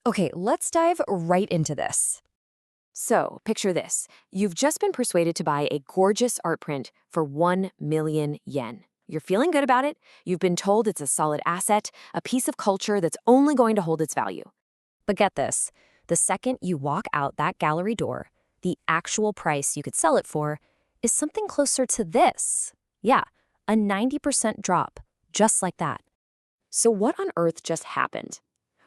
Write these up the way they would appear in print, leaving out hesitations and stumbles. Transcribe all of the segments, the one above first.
Okay, let's dive right into this. So, picture this. You've just been persuaded to buy a gorgeous art print for 1 million yen. You're feeling good about it. You've been told it's a solid asset, a piece of culture that's only going to hold its value. But get this, the second you walk out that gallery door, the actual price you could sell it for is something closer to this. Yeah, a 90% drop, just like that. So, what on earth just happened?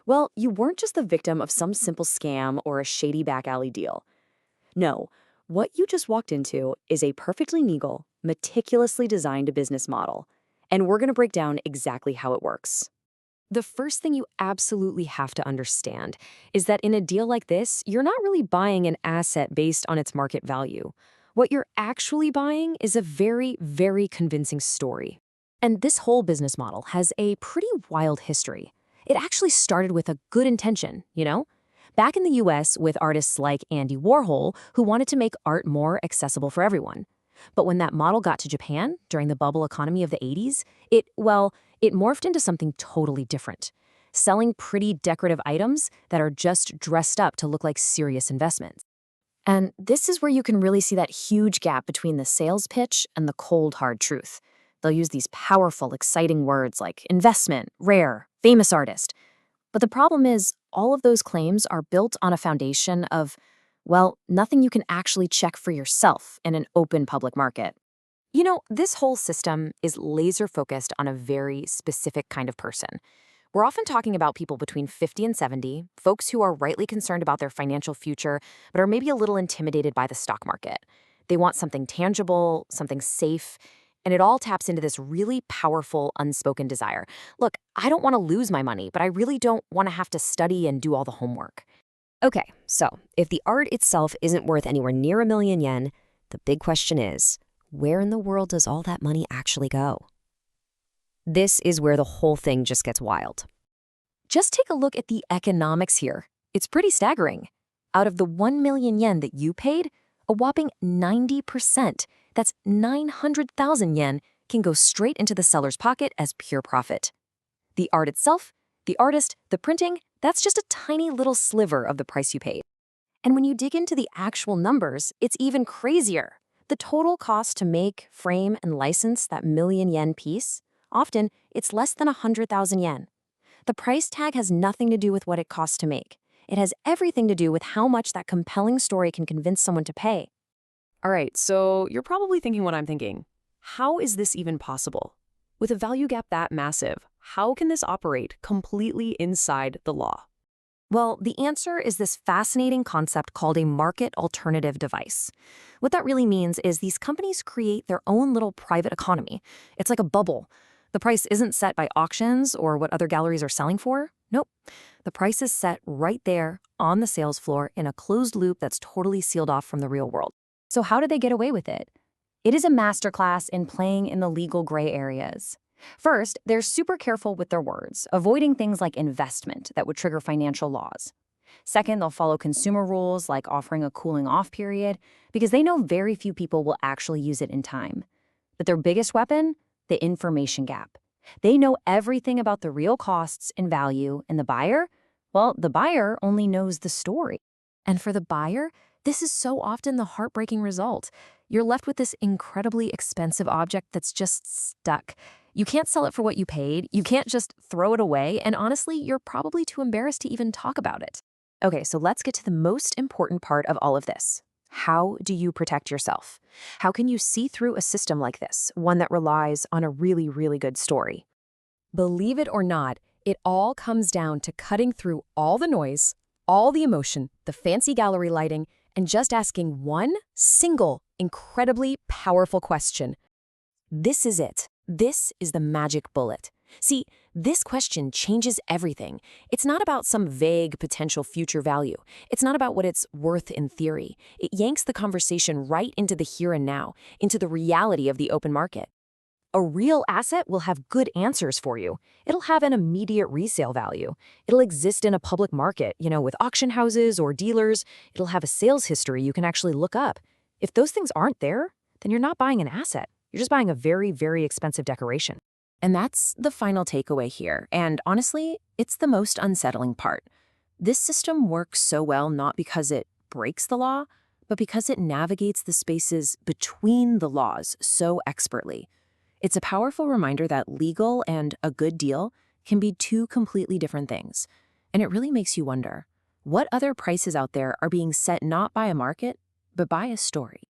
Well, you weren't just the victim of some simple scam or a shady back alley deal. No, what you just walked into is a perfectly legal, meticulously designed business model. And we're going to break down exactly how it works. The first thing you absolutely have to understand is that in a deal like this, you're not really buying an asset based on its market value. What you're actually buying is a very, very convincing story. And this whole business model has a pretty wild history. It actually started with a good intention, Back in the US with artists like Andy Warhol, who wanted to make art more accessible for everyone. But when that model got to Japan during the bubble economy of the 80s, it morphed into something totally different. Selling pretty decorative items that are just dressed up to look like serious investments. And this is where you can really see that huge gap between the sales pitch and the cold, hard truth. They'll use these powerful, exciting words like investment, rare, famous artist. But the problem is, all of those claims are built on a foundation of, nothing you can actually check for yourself in an open public market. This whole system is laser-focused on a very specific kind of person. We're often talking about people between 50 and 70, folks who are rightly concerned about their financial future, but are maybe a little intimidated by the stock market. They want something tangible, something safe, and it all taps into this really powerful, unspoken desire. Look, I don't want to lose my money, but I really don't want to have to study and do all the homework. Okay, so if the art itself isn't worth anywhere near 1 million yen, the big question is, where in the world does all that money actually go? This is where the whole thing just gets wild. Just take a look at the economics here. It's pretty staggering. Out of the 1 million yen that you paid, a whopping 90%, that's 900,000 yen, can go straight into the seller's pocket as pure profit. The art itself, the artist, the printing, that's just a tiny little sliver of the price you paid. And when you dig into the actual numbers, it's even crazier. The total cost to make, frame, and license that 1 million yen piece, often it's less than 100,000 yen. The price tag has nothing to do with what it costs to make. It has everything to do with how much that compelling story can convince someone to pay. All right, so you're probably thinking what I'm thinking. How is this even possible? With a value gap that massive, how can this operate completely inside the law? Well, the answer is this fascinating concept called a market alternative device. What that really means is these companies create their own little private economy. It's like a bubble. The price isn't set by auctions or what other galleries are selling for. Nope. The price is set right there on the sales floor in a closed loop that's totally sealed off from the real world. So how do they get away with it? It is a masterclass in playing in the legal gray areas. First, they're super careful with their words, avoiding things like investment that would trigger financial laws. Second, they'll follow consumer rules like offering a cooling off period because they know very few people will actually use it in time. But their biggest weapon? The information gap. They know everything about the real costs and value, and the buyer? Well, the buyer only knows the story. And for the buyer, this is so often the heartbreaking result. You're left with this incredibly expensive object that's just stuck. You can't sell it for what you paid, you can't just throw it away, and honestly, you're probably too embarrassed to even talk about it. Okay, so let's get to the most important part of all of this. How do you protect yourself? How can you see through a system like this, one that relies on a really, really good story? Believe it or not, it all comes down to cutting through all the noise, all the emotion, the fancy gallery lighting, and just asking one single, incredibly powerful question. This is it. This is the magic bullet. See, this question changes everything. It's not about some vague potential future value. It's not about what it's worth in theory. It yanks the conversation right into the here and now, into the reality of the open market. A real asset will have good answers for you. It'll have an immediate resale value. It'll exist in a public market, with auction houses or dealers. It'll have a sales history you can actually look up. If those things aren't there, then you're not buying an asset. You're just buying a very, very expensive decoration. And that's the final takeaway here. And honestly, it's the most unsettling part. This system works so well not because it breaks the law, but because it navigates the spaces between the laws so expertly. It's a powerful reminder that legal and a good deal can be two completely different things. And it really makes you wonder, what other prices out there are being set not by a market, but by a story?